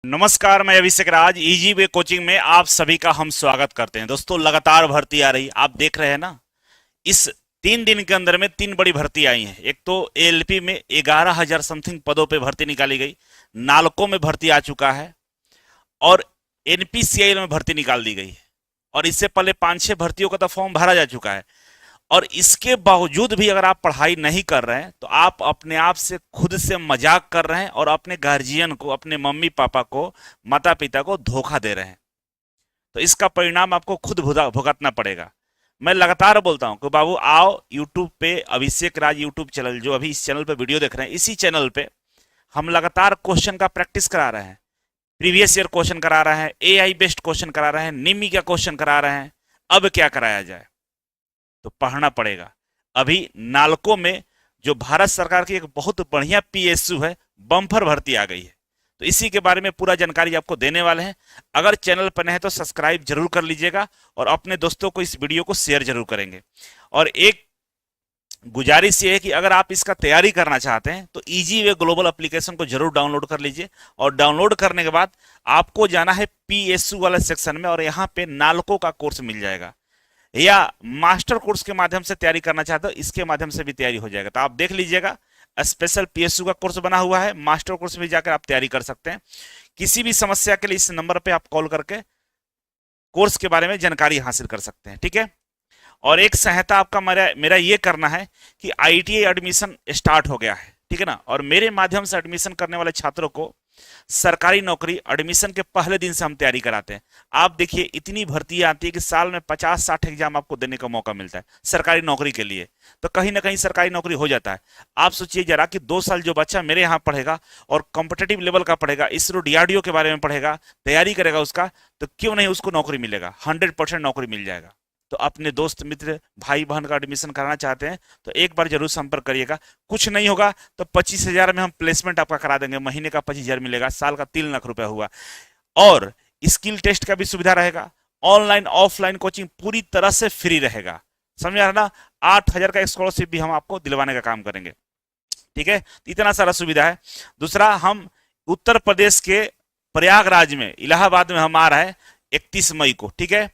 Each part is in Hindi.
नमस्कार, मैं अभिषेक राज। इजी वे कोचिंग में आप सभी का हम स्वागत करते हैं। दोस्तों, लगातार भर्ती आ रही, आप देख रहे हैं ना। इस 3 दिन के अंदर में 3 बड़ी भर्ती आई हैं। एक तो एएलपी में 11,000 समथिंग पदों पे भर्ती निकाली गई, नालको में भर्ती आ चुका है और एनपीसीआई में भर्ती निकाल दी गई है। और इससे पहले 5-6 भर्तियों का तो फॉर्म भरा जा चुका है। और इसके बावजूद भी अगर आप पढ़ाई नहीं कर रहे हैं तो आप अपने आप से खुद से मजाक कर रहे हैं और अपने गार्जियन को, अपने मम्मी पापा को, माता पिता को धोखा दे रहे हैं। तो इसका परिणाम आपको खुद भुगतना पड़ेगा। मैं लगातार बोलता हूं कि बाबू आओ यूट्यूब पे, अभिषेक राज यूट्यूब चैनल, जो अभी इस चैनल पे वीडियो देख रहे हैं, इसी चैनल पे हम लगातार क्वेश्चन का प्रैक्टिस करा रहे हैं। प्रीवियस ईयर क्वेश्चन करा रहे हैं, एआई बेस्ड क्वेश्चन करा रहे हैं, निमी का क्वेश्चन करा रहे हैं। अब क्या कराया जाए? तो पढ़ना पड़ेगा। अभी नालको में जो भारत सरकार की एक बहुत बढ़िया पीएसयू है, बम्पर भर्ती आ गई है। तो इसी के बारे में पूरा जानकारी आपको देने वाले हैं। अगर चैनल पर नए हैं तो सब्सक्राइब जरूर कर लीजिएगा और अपने दोस्तों को इस वीडियो को शेयर जरूर करेंगे। और एक गुजारिश ये है कि अगर आप इसका तैयारी करना चाहते हैं तो इजी वे ग्लोबल एप्लीकेशन को जरूर डाउनलोड कर लीजिए। और डाउनलोड करने के बाद आपको जाना है पीएसयू वाले सेक्शन में और यहाँ पे नालको का कोर्स मिल जाएगा। या मास्टर कोर्स के माध्यम से तैयारी करना चाहते हो, इसके माध्यम से भी तैयारी हो जाएगा। तो आप देख लीजिएगा, स्पेशल पीएसयू का कोर्स बना हुआ है, मास्टर कोर्स में जाकर आप तैयारी कर सकते हैं। किसी भी समस्या के लिए इस नंबर पे आप कॉल करके कोर्स के बारे में जानकारी हासिल कर सकते हैं, ठीक है। और एक सहायता आपका मेरा ये करना है कि आईटीआई एडमिशन स्टार्ट हो गया है, ठीक है ना। और मेरे माध्यम से एडमिशन करने वाले छात्रों को सरकारी नौकरी एडमिशन के पहले दिन से हम तैयारी कराते हैं। आप देखिए, इतनी भर्ती आती है कि साल में 50-60 एग्जाम आपको देने का मौका मिलता है सरकारी नौकरी के लिए। तो कहीं ना कहीं सरकारी नौकरी हो जाता है। आप सोचिए जरा कि 2 साल जो बच्चा मेरे यहाँ पढ़ेगा और कॉम्पिटेटिव लेवल का पढ़ेगा, इसरो डीआरडीओ के बारे में पढ़ेगा, तैयारी करेगा उसका, तो क्यों नहीं उसको नौकरी मिलेगा? 100% नौकरी मिल जाएगा। तो अपने दोस्त मित्र भाई बहन का एडमिशन कराना चाहते हैं तो एक बार जरूर संपर्क करिएगा। कुछ नहीं होगा तो 25,000 में हम प्लेसमेंट आपका करा देंगे। महीने का 25,000 मिलेगा, साल का 3 लाख रुपया हुआ। और स्किल टेस्ट का भी सुविधा रहेगा। ऑनलाइन ऑफलाइन कोचिंग पूरी तरह से फ्री रहेगा, समझ आ रहा ना। 8,000 का स्कॉलरशिप भी हम आपको दिलवाने का काम करेंगे, ठीक है। तो इतना सारा सुविधा है। दूसरा, हम उत्तर प्रदेश के प्रयागराज में, इलाहाबाद में हम आ रहे हैं 31 मई को, ठीक है।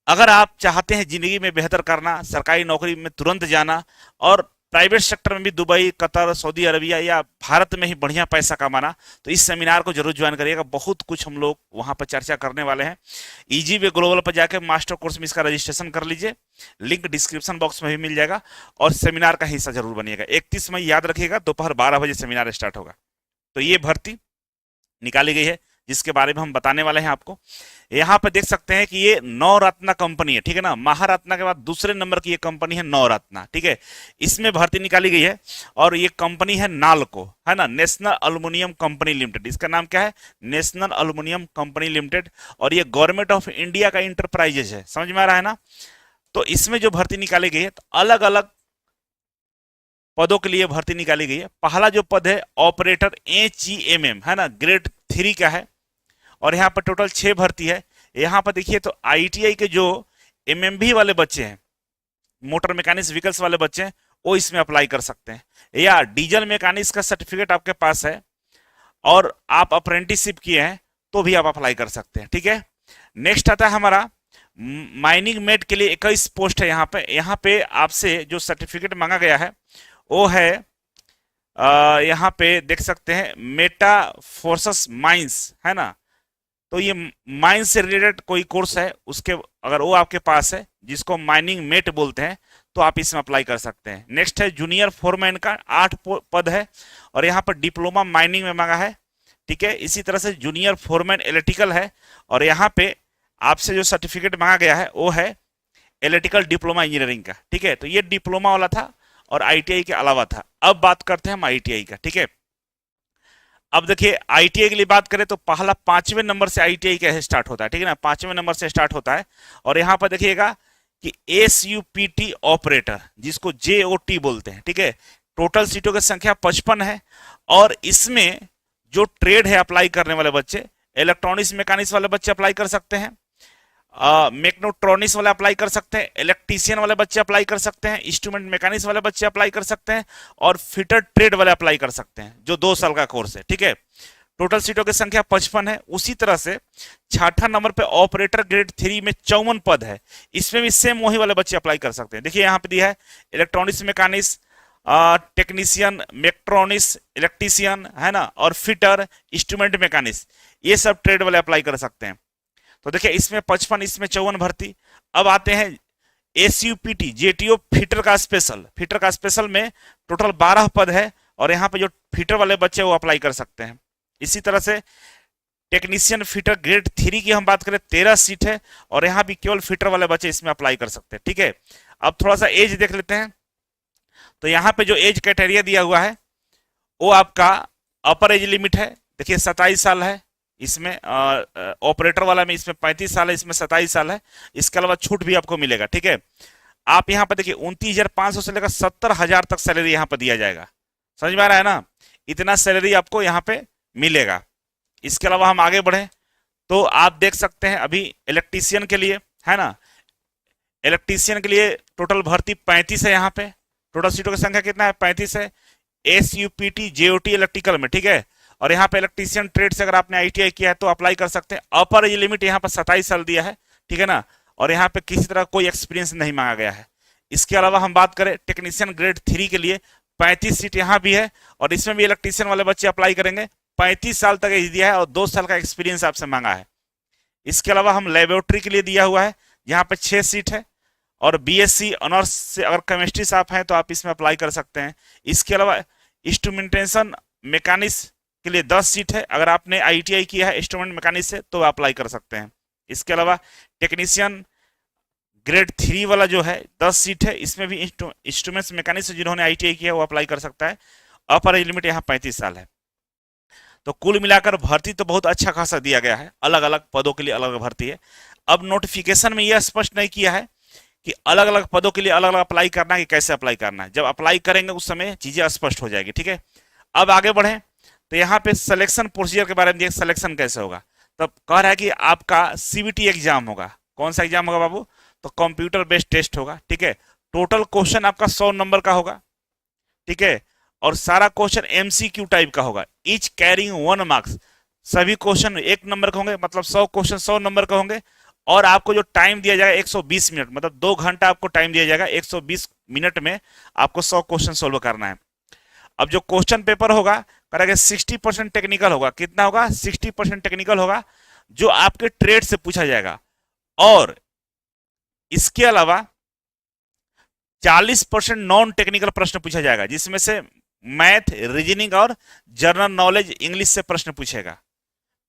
अगर आप चाहते हैं जिंदगी में बेहतर करना, सरकारी नौकरी में तुरंत जाना और प्राइवेट सेक्टर में भी दुबई, कतर, सऊदी अरबिया या भारत में ही बढ़िया पैसा कमाना, तो इस सेमिनार को जरूर ज्वाइन करिएगा। बहुत कुछ हम लोग वहां पर चर्चा करने वाले हैं। इजी वे ग्लोबल पर जाकर मास्टर कोर्स में इसका रजिस्ट्रेशन कर लीजिए, लिंक डिस्क्रिप्शन बॉक्स में भी मिल जाएगा। और सेमिनार का हिस्सा जरूर बनिएगा। 31 मई याद रखिएगा, दोपहर 12 बजे सेमिनार स्टार्ट होगा। तो ये भर्ती निकाली गई है जिसके बारे में हम बताने वाले हैं आपको। यहां पर देख सकते हैं कि ये नवरत्ना कंपनी है, ठीक है ना। महारत्ना के बाद दूसरे नंबर की ये कंपनी है नवरत्ना, ठीक है। इसमें भर्ती निकाली गई है और ये कंपनी है नालको, है ना, नेशनल एल्युमिनियम कंपनी लिमिटेड। इसका नाम क्या है? National aluminium company limited. और ये गवर्नमेंट ऑफ इंडिया का इंटरप्राइजेज है, समझ में आ रहा है ना। तो इसमें जो भर्ती निकाली गई है, तो अलग अलग पदों के लिए भर्ती निकाली गई है। पहला जो पद है ऑपरेटर एचईएमएम, है ना, ग्रेड 3 का है। और यहाँ पर टोटल 6 भर्ती है। यहाँ पर देखिए तो आईटीआई के जो एमएमवी वाले बच्चे हैं, मोटर मैकेनिक्स व्हीकल्स वाले बच्चे हैं, वो इसमें अप्लाई कर सकते हैं। या डीजल मैकेनिक्स का सर्टिफिकेट आपके पास है और आप अप्रेंटिसशिप किए हैं तो भी आप अप्लाई कर सकते हैं, ठीक है। नेक्स्ट आता है हमारा माइनिंग मेट के लिए 21 पोस्ट है। यहाँ पे आपसे जो सर्टिफिकेट मांगा गया है वो है, यहाँ पे देख सकते हैं मेटा फोर्सेस माइंस, है ना। तो ये माइन से रिलेटेड कोई कोर्स है, उसके अगर वो आपके पास है, जिसको माइनिंग मेट बोलते हैं, तो आप इसमें अप्लाई कर सकते हैं। नेक्स्ट है जूनियर फोरमैन का 8 पद है और यहाँ पर डिप्लोमा माइनिंग में मांगा है, ठीक है। इसी तरह से जूनियर फोरमैन इलेक्ट्रिकल है और यहाँ पे आपसे जो सर्टिफिकेट मांगा गया है वो है इलेक्ट्रिकल डिप्लोमा इंजीनियरिंग का, ठीक है। तो ये डिप्लोमा वाला था और आईटीआई के अलावा था। अब बात करते हैं हम आईटीआई का, ठीक है। अब देखिए आईटीआई के लिए बात करें तो पहला 5वें नंबर से आईटीआई का स्टार्ट होता है, ठीक है ना। 5वें नंबर से स्टार्ट होता है और यहाँ पर देखिएगा कि एसयूपीटी ऑपरेटर, जिसको जेओटी बोलते हैं, ठीक है। टोटल सीटों की संख्या 55 है और इसमें जो ट्रेड है अप्लाई करने वाले बच्चे, इलेक्ट्रॉनिक्स मैकेनिक्स वाले बच्चे अप्लाई कर सकते हैं, मेक्नोट्रॉनिक्स वाले अप्लाई कर सकते हैं, इलेक्ट्रीशियन वाले बच्चे अप्लाई कर सकते हैं, इंस्ट्रूमेंट मैकेनिक्स वाले बच्चे अप्लाई कर सकते हैं और फिटर ट्रेड वाले अप्लाई कर सकते हैं, जो 2 साल का कोर्स है, ठीक है। टोटल सीटों की संख्या 55 है। उसी तरह से छठा नंबर पे ऑपरेटर ग्रेड 3 में 54 पद है। इसमें भी सेम वही वाले बच्चे अप्लाई कर सकते हैं। देखिए यहाँ पे दिया है इलेक्ट्रॉनिक्स मैकेनिक्स, टेक्नीशियन, मेट्रॉनिक्स, इलेक्ट्रीशियन, है ना, और फिटर, इंस्ट्रूमेंट मैकेनिक्स, ये सब ट्रेड वाले अप्लाई कर सकते हैं। तो देखिए इसमें 55, इसमें 54 भर्ती। अब आते हैं एसयूपीटी जेटीओ फिटर का स्पेशल में टोटल 12 पद है, और यहाँ पे जो फिटर वाले बच्चे वो अप्लाई कर सकते हैं। इसी तरह से टेक्नीशियन फिटर ग्रेड 3 की हम बात करें 13 सीट है, और यहाँ भी केवल फिटर वाले बच्चे इसमें अप्लाई कर सकते हैं। ठीक है, अब थोड़ा सा एज देख लेते हैं। तो यहाँ पे जो एज क्राइटेरिया दिया हुआ है वो आपका अपर एज लिमिट है, देखिए 27 साल है। इसमें ऑपरेटर वाला में इसमें 35 साल है, इसमें 27 साल है। इसके अलावा छूट भी आपको मिलेगा। ठीक है, आप यहाँ पर देखिए 29,500 से लेकर 70,000 तक सैलरी यहाँ पर दिया जाएगा। समझ में आ रहा है ना, इतना सैलरी आपको यहाँ पे मिलेगा। इसके अलावा हम आगे बढ़े तो आप देख सकते हैं अभी इलेक्ट्रीशियन के लिए, है ना, इलेक्ट्रीशियन के लिए टोटल भर्ती 35 है। यहाँ पे टोटल सीटों की संख्या कितना है, 35 है। एसयूपीटी जेओटी इलेक्ट्रिकल में, ठीक है। और यहाँ पे इलेक्ट्रीशियन ट्रेड से अगर आपने आईटीआई किया है तो अप्लाई कर सकते हैं। अपर एज लिमिट यहाँ पर 27 साल दिया है, ठीक है ना, और यहाँ पे किसी तरह कोई एक्सपीरियंस नहीं मांगा गया है। इसके अलावा हम बात करें टेक्नीशियन ग्रेड 3 के लिए 35 सीट यहाँ भी है, और इसमें भी इलेक्ट्रीशियन वाले बच्चे अप्लाई करेंगे। 35 साल तक एज दिया है और 2 साल का एक्सपीरियंस आपसे मांगा है। इसके अलावा हम लेबोरेटरी के लिए दिया हुआ है, यहाँ पे 6 सीट है, और बीएससी ऑनर्स से अगर केमिस्ट्री से आप हैं तो आप इसमें अप्लाई कर सकते हैं। इसके अलावा इंस्ट्रूमेंटेशन मैकेनिक्स के लिए 10 सीट है, अगर आपने आईटीआई किया है इंस्ट्रूमेंट मैकेनिक्स से तो अप्लाई कर सकते हैं। इसके अलावा टेक्नीशियन ग्रेड 3 वाला जो है 10 सीट है, इसमें भी इंस्ट्रूमेंट्स मैकेनिक्स से जिन्होंने आईटीआई किया है वो अप्लाई कर सकता है। अपर एज लिमिट यहाँ 35 साल है। तो कुल मिलाकर भर्ती तो बहुत अच्छा खासा दिया गया है, अलग अलग पदों के लिए अलग अलग भर्ती है। अब नोटिफिकेशन में यह स्पष्ट नहीं किया है कि अलग अलग पदों के लिए अलग अलग अप्लाई करना है कि कैसे अप्लाई करना है। जब अप्लाई करेंगे उस समय चीजें स्पष्ट हो जाएगी। ठीक है, अब आगे बढ़े तो यहाँ पे सिलेक्शन प्रोसीजर के बारे में सिलेक्शन कैसे होगा। तब कह रहा है कि आपका सीबीटी एग्जाम होगा। कौन सा एग्जाम होगा बाबू, तो कंप्यूटर बेस्ड टेस्ट होगा। ठीक है, टोटल क्वेश्चन आपका 100 नंबर का होगा। ठीक है, और सारा क्वेश्चन एमसीक्यू टाइप का होगा, ईच कैरिंग 1 मार्क्स। सभी क्वेश्चन 1 नंबर के होंगे, मतलब 100 क्वेश्चन 100 नंबर के होंगे। और आपको जो टाइम दिया जाएगा 120 मिनट, मतलब 2 घंटा आपको टाइम दिया जाएगा। 120 मिनट में आपको 100 क्वेश्चन सोल्व करना है। अब जो क्वेश्चन पेपर होगा करेगा 60% टेक्निकल होगा। कितना होगा, 60% टेक्निकल होगा, जो आपके ट्रेड से पूछा जाएगा। और इसके अलावा 40% नॉन टेक्निकल प्रश्न पूछा जाएगा, जिसमें से मैथ, रीजनिंग और जनरल नॉलेज इंग्लिश से प्रश्न पूछेगा।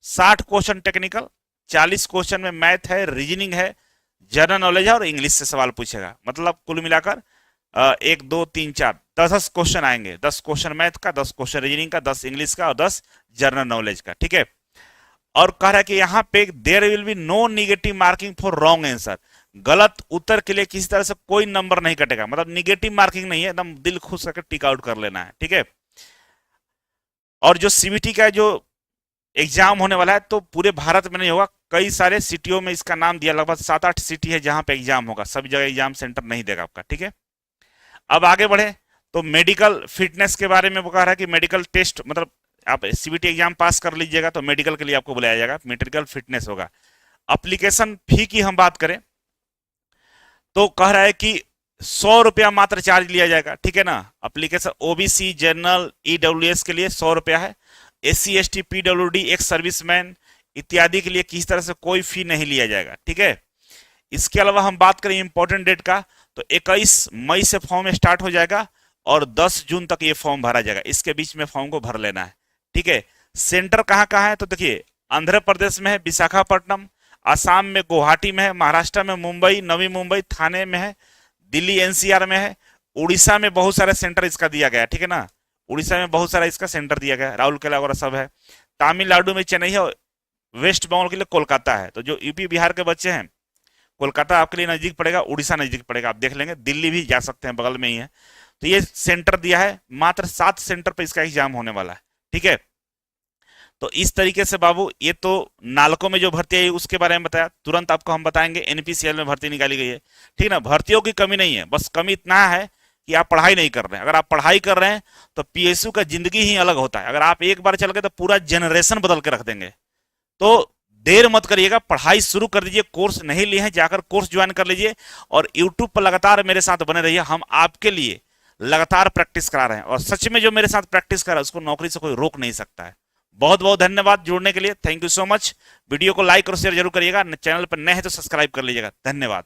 60 क्वेश्चन टेक्निकल, 40 क्वेश्चन में मैथ है, रीजनिंग है, जनरल नॉलेज है और इंग्लिश से सवाल पूछेगा। मतलब कुल मिलाकर 1 2 3 4 10 क्वेश्चन आएंगे। 10 क्वेश्चन मैथ का, 10 क्वेश्चन रीजनिंग का, 10 इंग्लिश का और 10 जनरल नॉलेज का। ठीक है, और कह रहा है कि यहाँ पे there will be no negative marking for wrong answer. गलत उत्तर के लिए किसी तरह से कोई नंबर नहीं कटेगा, मतलब निगेटिव मार्किंग नहीं है, एकदम दिल खुश करके टिक आउट कर लेना है। ठीक है, और जो सीबीटी का जो एग्जाम होने वाला है तो पूरे भारत में नहीं होगा, कई सारे सिटियों में इसका नाम दिया, लगभग 7-8 सिटी है जहां पे एग्जाम होगा। सब जगह एग्जाम सेंटर नहीं देगा आपका। ठीक है, अब आगे बढ़े तो मेडिकल फिटनेस के बारे में वो कह रहा है कि मेडिकल टेस्ट, मतलब आप सीबीटी एग्जाम पास कर लीजिएगा तो मेडिकल के लिए आपको बुलाया जाएगा, मेडिकल फिटनेस होगा। एप्लीकेशन फी की हम बात करें तो कह रहा है कि 100 रुपया मात्र चार्ज लिया जाएगा। ठीक है ना, एप्लीकेशन ओबीसी, जनरल, ईडब्ल्यूएस के लिए 100 रुपया है। SC ST PWD, ex serviceman इत्यादि के लिए किसी तरह से कोई फी नहीं लिया जाएगा। ठीक है, इसके अलावा हम बात करें इंपॉर्टेंट डेट का तो 21 मई से फॉर्म स्टार्ट हो जाएगा और 10 जून तक ये फॉर्म भरा जाएगा। इसके बीच में फॉर्म को भर लेना है। ठीक है, सेंटर कहाँ कहाँ है तो देखिए आंध्र प्रदेश में है विशाखापट्टनम, आसाम में गुवाहाटी में है, महाराष्ट्र में मुंबई, नवी मुंबई, थाने में है, दिल्ली एनसीआर में है, उड़ीसा में बहुत सारे सेंटर इसका दिया गया है। ठीक है ना, उड़ीसा में बहुत सारा इसका सेंटर दिया गया है, राउरकेला वगैरह सब है। तमिलनाडु में चेन्नई है, वेस्ट बंगाल के लिए कोलकाता है। तो जो यूपी बिहार के बच्चे हैं, कोलकाता आपके लिए नजदीक पड़ेगा, उड़ीसा नजदीक पड़ेगा, आप देख लेंगे। दिल्ली भी जा सकते हैं, बगल में ही है। तो ये सेंटर दिया है, मात्र 7 सेंटर पर इसका एग्जाम होने वाला है। ठीक है, तो इस तरीके से बाबू ये तो नालको में जो भर्ती आई उसके बारे में बताया। तुरंत आपको हम बताएंगे एनपीसीएल में भर्ती निकाली गई है। ठीक है ना, भर्तियों की कमी नहीं है, बस कमी इतना है कि आप पढ़ाई नहीं कर रहे हैं। अगर आप पढ़ाई कर रहे हैं तो पीएसयू का जिंदगी ही अलग होता है। अगर आप एक बार चल गए तो पूरा जनरेशन बदल के रख देंगे। तो देर मत करिएगा, पढ़ाई शुरू कर दीजिए। कोर्स नहीं लिए हैं, जाकर कोर्स ज्वाइन कर लीजिए और यूट्यूब पर लगातार मेरे साथ बने रहिए। हम आपके लिए लगातार प्रैक्टिस करा रहे हैं और सच में जो मेरे साथ प्रैक्टिस कर रहा है उसको नौकरी से कोई रोक नहीं सकता है। बहुत बहुत धन्यवाद जुड़ने के लिए। Thank you so much. Video को लाइक और शेयर जरूर करिएगा। चैनल पर नए हैं तो सब्सक्राइब कर लीजिएगा। धन्यवाद।